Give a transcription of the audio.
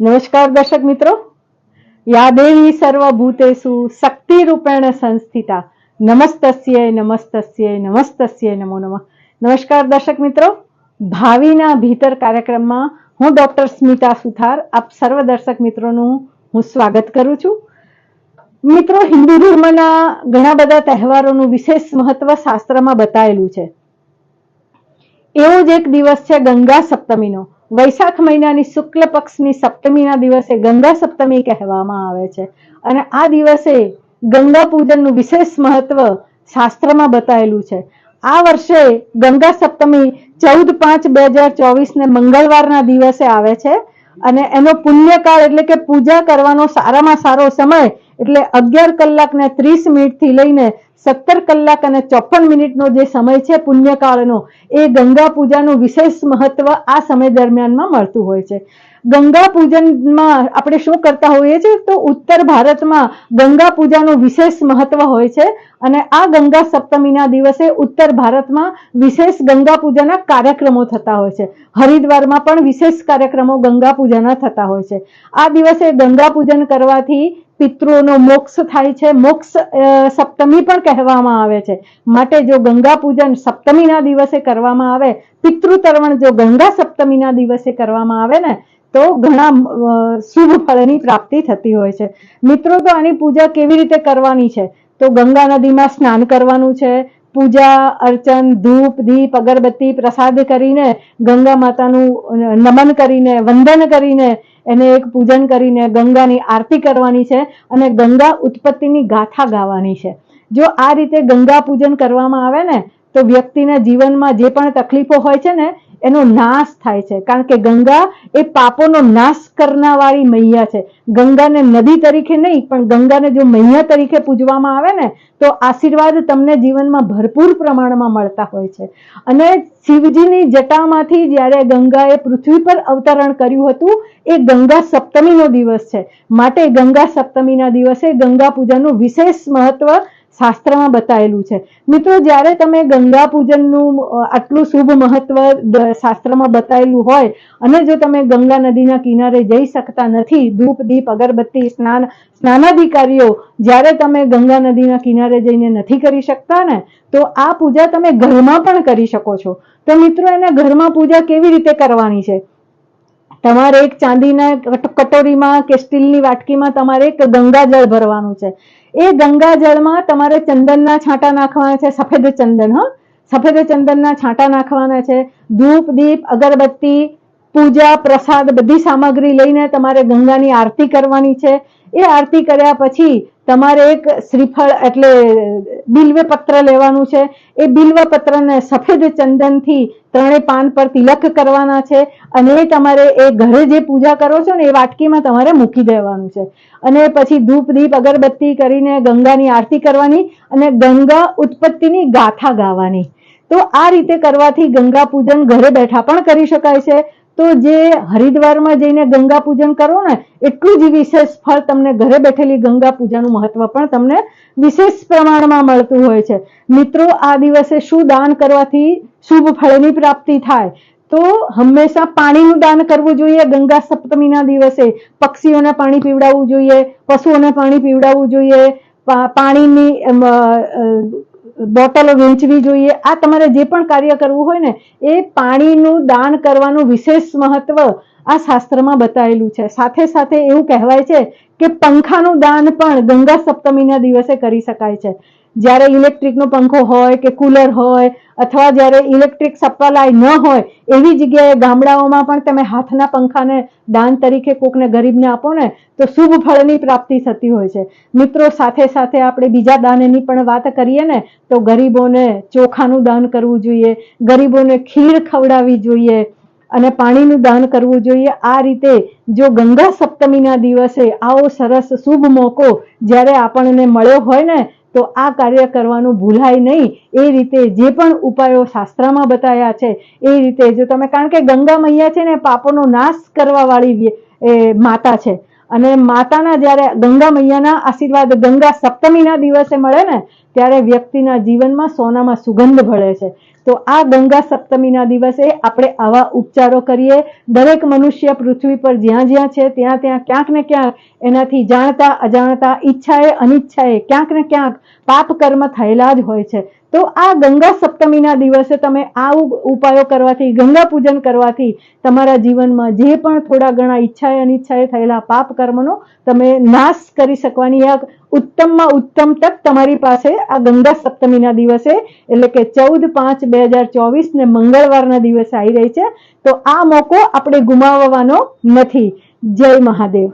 नमस्कार दर्शक मित्रों, या देवी सर्वभूतेषु शक्ति रूपेण संस्थिता नमस्तस्यै नमस्तस्यै नमस्तस्यै नमो नमः। नमस्कार दर्शक मित्रों, भावीना भीतर कार्यक्रमમાં હું ડોક્ટર સ્મિતા સુથાર આપ સર્વ દર્શક મિત્રોનું હું સ્વાગત કરું છું। મિત્રો, હિન્દુ ધર્મના ઘણા બધા તહેવારોનું વિશેષ મહત્વ શાસ્ત્રમાં બતાવેલું છે। એવો જ એક દિવસ છે ગંગા સપ્તમીનો। વૈશાખ મહિનાની શુક્લ પક્ષની સપ્તમીના દિવસે ગંગા સપ્તમી કહેવામાં આવે છે અને આ દિવસે ગંગા પૂજનનું વિશેષ મહત્વ શાસ્ત્રમાં બતાવેલું છે। આ વર્ષે ગંગા સપ્તમી 14/5/2024 ને મંગળવારના દિવસે આવે છે અને એનો પુણ્યકાળ એટલે કે પૂજા કરવાનો સારામાં સારો સમય એટલે 11 કલાક ને 30 મિનિટથી લઈને 17 કલાક અને 54 મિનિટનો જે સમય છે પુણ્યકાળનો, એ ગંગા પૂજાનું વિશેષ મહત્વ આ સમય દરમિયાનમાં મળતું હોય છે। ગંગા પૂજનમાં આપણે શું કરતા હોઈએ છીએ તો ઉત્તર ભારતમાં ગંગા પૂજાનું વિશેષ મહત્વ હોય છે અને આ ગંગા સપ્તમીના દિવસે ઉત્તર ભારતમાં વિશેષ ગંગા પૂજાના કાર્યક્રમો થતા હોય છે। હરિદ્વારમાં પણ વિશેષ કાર્યક્રમો ગંગા પૂજાના થતા હોય છે। આ દિવસે ગંગા પૂજન કરવાથી પિતૃઓનો મોક્ષ થાય છે। મોક્ષ સપ્તમી પણ કહેવામાં આવે છે, માટે જો ગંગા પૂજન સપ્તમીના દિવસે કરવામાં આવે, પિતૃ તર્પણ જો ગંગા સપ્તમીના દિવસે કરવામાં આવે ને તો ઘણા શુભ ફળની પ્રાપ્તિ થતી હોય છે। મિત્રો, તો આની પૂજા કેવી રીતે કરવાની છે તો ગંગા નદીમાં સ્નાન કરવાનું છે। પૂજા અર્ચન ધૂપ દીપ અગરબત્તી પ્રસાદ કરીને ગંગા માતાનું નમન કરીને વંદન કરીને એને એક પૂજન કરીને ગંગાની આરતી કરવાની છે અને ગંગા ઉત્પત્તિની ગાથા ગાવાની છે। જો આ રીતે ગંગા પૂજન કરવામાં આવે ને તો વ્યક્તિના જીવનમાં જે પણ તકલીફો હોય છે ને એનો નાશ થાય છે, કારણ કે ગંગા એ પાપોનો નાશ કરનારવાળી મૈયા છે। ગંગાને નદી તરીકે નહીં પણ ગંગાને જો મૈયા તરીકે પૂજવામાં આવે ને તો આશીર્વાદ તમને જીવનમાં ભરપૂર પ્રમાણમાં મળતા હોય છે। અને શિવજીની જટામાંથી જ્યારે ગંગાએ પૃથ્વી પર અવતરણ કર્યું હતું એ ગંગા સપ્તમીનો દિવસ છે, માટે ગંગા સપ્તમીના દિવસે ગંગા પૂજાનું વિશેષ મહત્વ શાસ્ત્રમાં બતાવેલું છે। મિત્રો, જ્યારે તમે ગંગા પૂજનનું આટલું શુભ મહત્વ શાસ્ત્રમાં બતાવેલું હોય અને જો તમે ગંગા નદીના કિનારે જઈ શકતા નથી, ધૂપ દીપ અગરબત્તી સ્નાનાદિ કાર્યો જ્યારે તમે ગંગા નદીના કિનારે જઈને નથી કરી શકતા ને તો આ પૂજા તમે ઘરમાં પણ કરી શકો છો। તો મિત્રો, એને ઘરમાં પૂજા કેવી રીતે કરવાની છે? તમારે એક ચાંદીના કટોરીમાં કે સ્ટીલની વાટકીમાં તમારે એક ગંગાજળ ભરવાનું છે। એ ગંગાજળમાં તમારે ચંદનના છાંટા નાખવાના છે, સફેદ ચંદન, સફેદ ચંદનના છાંટા નાખવાના છે। ધૂપ દીપ અગરબત્તી પૂજા પ્રસાદ બધી સામગ્રી લઈને તમારે ગંગાની આરતી કરવાની છે। એ આરતી કર્યા પછી તમારે એક શ્રીફળ એટલે બિલ્વપત્ર લેવાનું છે। એ બિલ્વપત્રને સફેદ ચંદનથી 3 પાન પર તિલક કરવાના છે અને એ તમારે એ ઘરે જે પૂજા કરો છો ને એ વાટકીમાં તમારે મૂકી દેવાનું છે અને પછી ધૂપ દીપ અગરબત્તી કરીને ગંગાની આરતી કરવાની અને ગંગા ઉત્પત્તિની ગાથા ગાવાની। તો આ રીતે કરવાથી ગંગા પૂજન ઘરે બેઠા પણ કરી શકાય છે। તો જે હરિદ્વારમાં જઈને ગંગા પૂજન કરો ને એટલું જ વિશેષ ફળ તમને ઘરે બેઠેલી ગંગા પૂજાનું મહત્વ પણ તમને વિશેષ પ્રમાણમાં મળતું હોય છે। મિત્રો, આ દિવસે શું દાન કરવાથી શુભ ફળની પ્રાપ્તિ થાય તો હંમેશા પાણીનું દાન કરવું જોઈએ। ગંગા સપ્તમીના દિવસે પક્ષીઓને પાણી પીવડાવવું જોઈએ, પશુઓને પાણી પીવડાવવું જોઈએ, પાણીની બોટલો વેચવી જોઈએ। આ તમારે જે પણ કાર્ય કરવું હોય ને એ પાણીનું દાન કરવાનું વિશેષ મહત્વ આ શાસ્ત્રમાં બતાવેલું છે। સાથે સાથે એવું કહેવાય છે કે પંખાનું દાન પણ ગંગા સપ્તમીના દિવસે કરી શકાય છે। જ્યારે ઇલેક્ટ્રિકનો પંખો હોય કે કુલર હોય અથવા જ્યારે ઇલેક્ટ્રિક સપ્લાય ન હોય એવી જગ્યાએ ગામડાઓમાં પણ તમે હાથના પંખાને દાન તરીકે કોકને ગરીબને આપો ને તો શુભ ફળની પ્રાપ્તિ થતી હોય છે। મિત્રો, સાથે સાથે આપણે બીજા દાનની પણ વાત કરીએ ને તો ગરીબોને ચોખાનું દાન કરવું જોઈએ, ગરીબોને ખીર ખવડાવવી જોઈએ અને પાણીનું દાન કરવું જોઈએ। આ રીતે જો ગંગા સપ્તમીના દિવસે આવો સરસ શુભ મોકો જ્યારે આપણને મળ્યો હોય ને તો આ કાર્ય કરવાનું ભૂલાય નહીં। એ રીતે જે પણ ઉપાયો શાસ્ત્રમાં બતાવ્યા છે એ રીતે જો તમે, કારણ કે ગંગા મૈયા છે ને પાપોનો નાશ કરવાવાળી માતા છે અને માતાના જ્યારે ગંગા મૈયાના આશીર્વાદ ગંગા સપ્તમીના દિવસે મળે ને ત્યારે વ્યક્તિના જીવનમાં સોનામાં સુગંધ ભળે છે। તો આ ગંગા સપ્તમીના દિવસે આપણે આવા ઉપચારો કરીએ. દરેક મનુષ્ય પૃથ્વી પર જ્યાં જ્યાં છે ત્યાં ત્યાં ક્યાંક ને ક્યાંક એનાથી જાણતા અજાણતા ઈચ્છાએ અનિચ્છાએ ક્યાંક ને ક્યાંક પાપ કર્મ થયેલા જ હોય છે. તો આ ગંગા સપ્તમીના દિવસે તમે આ ઉપાયો કરવાથી, ગંગા પૂજન કરવાથી તમારા જીવનમાં જે પણ થોડા ઘણા ઈચ્છાએ અનિચ્છાએ થયેલા પાપ કર્મનો તમે નાશ કરી શકવાની એક ઉત્તમમાં ઉત્તમ તક તમારી પાસે આ ગંગા સપ્તમીના દિવસે એટલે કે 14/5/2024 ને મંગળવારના દિવસે આવી રહી છે. તો આ મોકો આપણે ગુમાવવાનો નથી. જય મહાદેવ.